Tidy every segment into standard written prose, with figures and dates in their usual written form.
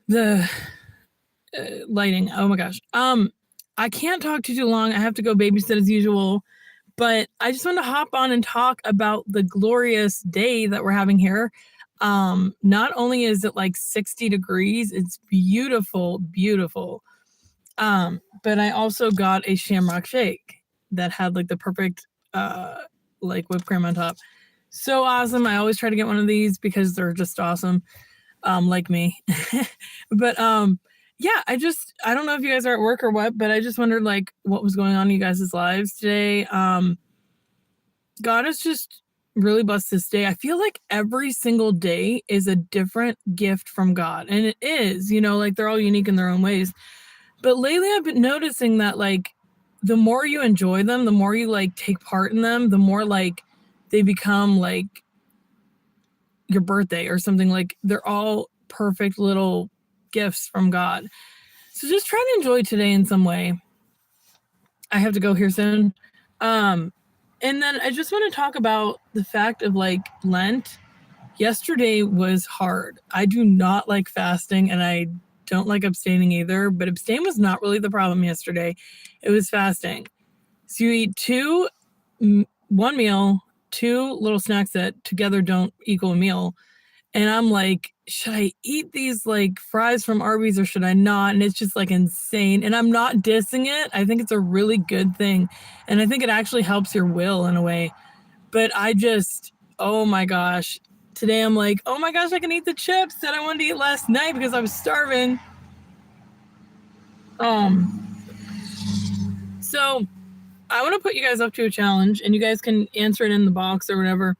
The lighting. Oh my gosh. I can't talk too long. I have to go babysit as usual. But I just want to hop on and talk about the glorious day that we're having here. Not only is it like 60 degrees, it's beautiful, beautiful. But I also got a shamrock shake that had like the perfect like whipped cream on top. So awesome. I always try to get one of these because they're just awesome. Like me. But yeah, I don't know if you guys are at work or what, but I just wondered like what was going on in you guys' lives today. God has just really blessed this day. I feel like every single day is a different gift from God. And it is, like they're all unique in their own ways. But lately I've been noticing that like the more you enjoy them, the more you like take part in them, the more like they become like your birthday or something. Like they're all perfect little gifts from God. So just try to enjoy today in some way. I have to go here soon. And then I just want to talk about the fact of like Lent. Yesterday was hard. I do not like fasting and I don't like abstaining either, but abstain was not really the problem yesterday. It was fasting. So you eat one meal, two little snacks that together don't equal a meal. And I'm like, should I eat these like fries from Arby's or should I not? And it's just like insane. And I'm not dissing it. I think it's a really good thing. And I think it actually helps your will in a way. But oh my gosh. Today I'm like, oh my gosh, I can eat the chips that I wanted to eat last night because I was starving. So I want to put you guys up to a challenge and you guys can answer it in the box or whatever.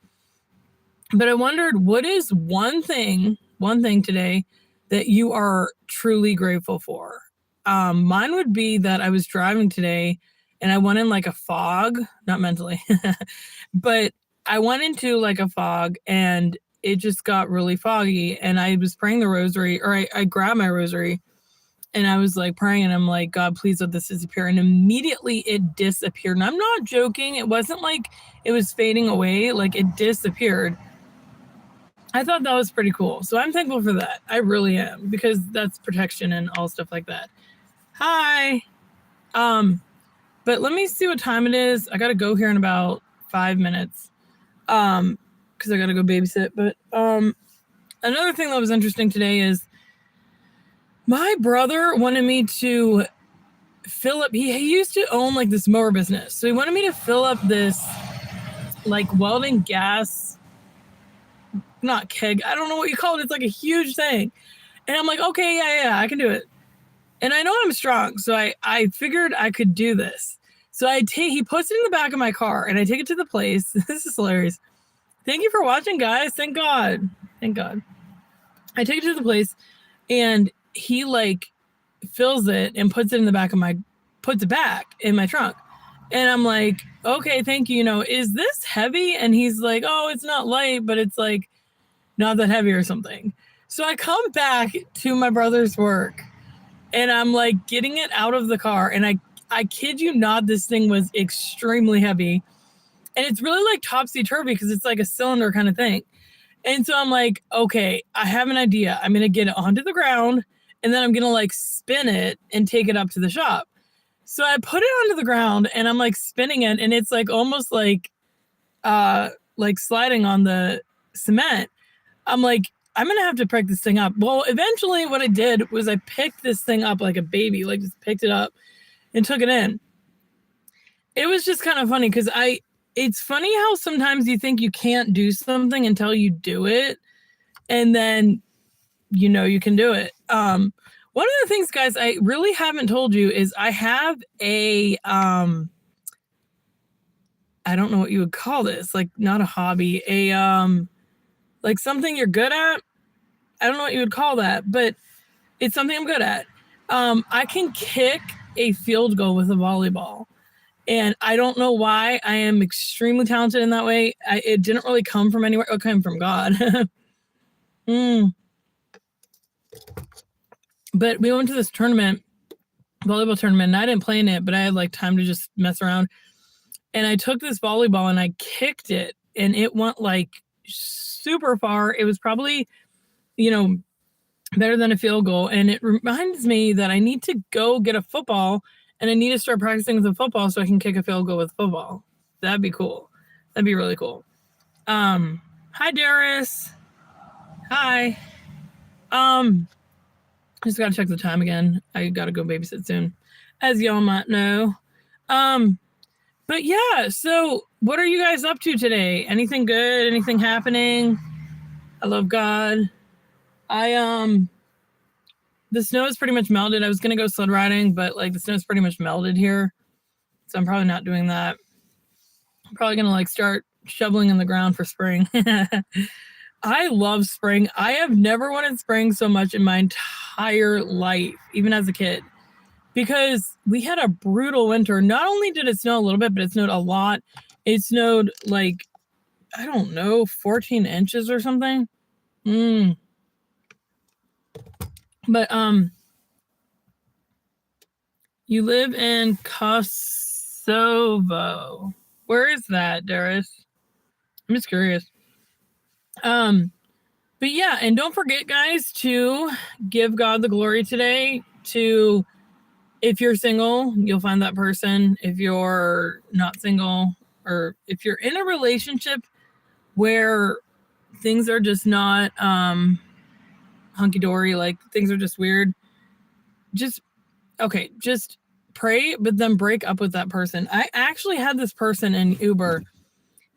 But I wondered, what is one thing today that you are truly grateful for? Mine would be that I was driving today and I went in like a fog, not mentally, but I went into like a fog and it just got really foggy and I was praying the rosary, or I grabbed my rosary and I was like praying and I'm like, God, please let this disappear. And immediately it disappeared. And I'm not joking. It wasn't like it was fading away. Like it disappeared. I thought that was pretty cool. So I'm thankful for that. I really am, because that's protection and all stuff like that. Hi. But let me see what time it is. I got to go here in about 5 minutes. Because I got to go babysit. But another thing that was interesting today is my brother wanted me to fill up. He used to own like this mower business. So he wanted me to fill up this like welding gas, not keg, I don't know what you call it. It's like a huge thing. And I'm like, okay, yeah, I can do it. And I know I'm strong. So I figured I could do this. So he puts it in the back of my car and I take it to the place. This is hilarious. Thank you for watching, guys. Thank God. Thank God. I take it to the place and he like fills it and puts it back in my trunk. And I'm like, okay, thank you. Is this heavy? And he's like, oh, it's not light, but it's like not that heavy or something. So I come back to my brother's work and I'm like getting it out of the car. And I kid you not, this thing was extremely heavy. And it's really like topsy-turvy because it's like a cylinder kind of thing. And so I'm like, okay, I have an idea. I'm going to get it onto the ground and then I'm going to like spin it and take it up to the shop. So I put it onto the ground and I'm like spinning it and it's like almost like sliding on the cement. I'm like, I'm going to have to pick this thing up. Well, eventually what I did was I picked this thing up like a baby, like just picked it up and took it in. It was just kind of funny because it's funny how sometimes you think you can't do something until you do it. And then, you can do it. One of the things, guys, I really haven't told you is I have I don't know what you would call this, like not a hobby, like something you're good at. I don't know what you would call that, but it's something I'm good at. I can kick a field goal with a volleyball. And I don't know why. I am extremely talented in that way. It didn't really come from anywhere. It came from God. But we went to this volleyball tournament, and I didn't play in it, but I had like time to just mess around. And I took this volleyball and I kicked it, and it went like super far. It was probably, better than a field goal. And it reminds me that I need to go get a football, and I need to start practicing with a football so I can kick a field goal with football. That'd be cool. That'd be really cool. Hi, Darius. Hi. Just gotta check the time again. I gotta go babysit soon, as y'all might know. But yeah, so what are you guys up to today? Anything good? Anything happening? I love God. The snow is pretty much melted. I was gonna go sled riding, but like the snow is pretty much melted here, so I'm probably not doing that. I'm probably gonna like start shoveling in the ground for spring. I love spring. I have never wanted spring so much in my entire life, even as a kid, because we had a brutal winter. Not only did it snow a little bit, but it snowed a lot. It snowed like, I don't know, 14 inches or something. But you live in Kosovo. Where is that, Darius? I'm just curious. But yeah, and don't forget, guys, to give God the glory today. To, if you're single, you'll find that person. If you're not single, or if you're in a relationship where things are just not hunky-dory, like things are just weird, just pray, but then break up with that person. I actually had this person in Uber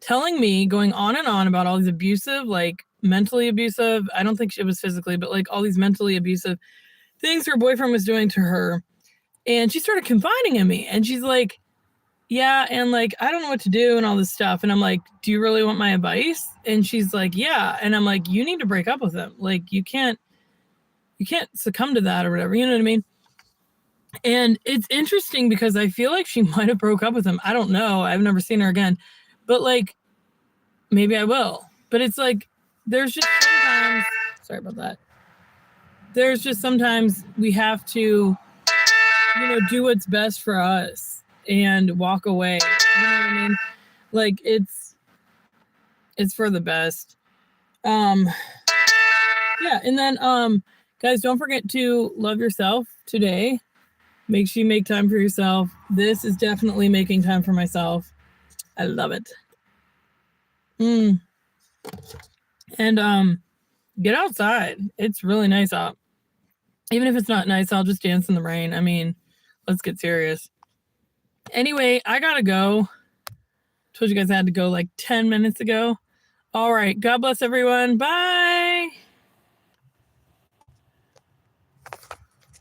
telling me, going on and on about all these abusive, like mentally abusive, I don't think it was physically, but like all these mentally abusive things her boyfriend was doing to her. And she started confiding in me, and she's like, yeah, and like, I don't know what to do and all this stuff. And I'm like, do you really want my advice? And she's like, yeah. And I'm like, you need to break up with him. Like, you can't succumb to that or whatever. You know what I mean? And it's interesting because I feel like she might have broke up with him. I don't know. I've never seen her again. But like, maybe I will. But it's like, there's just sometimes, sorry about that. There's just sometimes we have to, do what's best for us and walk away. You know what I mean? Like, it's for the best. Yeah. And then, guys, don't forget to love yourself today. Make sure you make time for yourself. This is definitely making time for myself. I love it. And get outside. It's really nice out. Even if it's not nice, I'll just dance in the rain. I mean, let's get serious. Anyway, I gotta go. Told you guys I had to go like 10 minutes ago. All right. God bless everyone. Bye.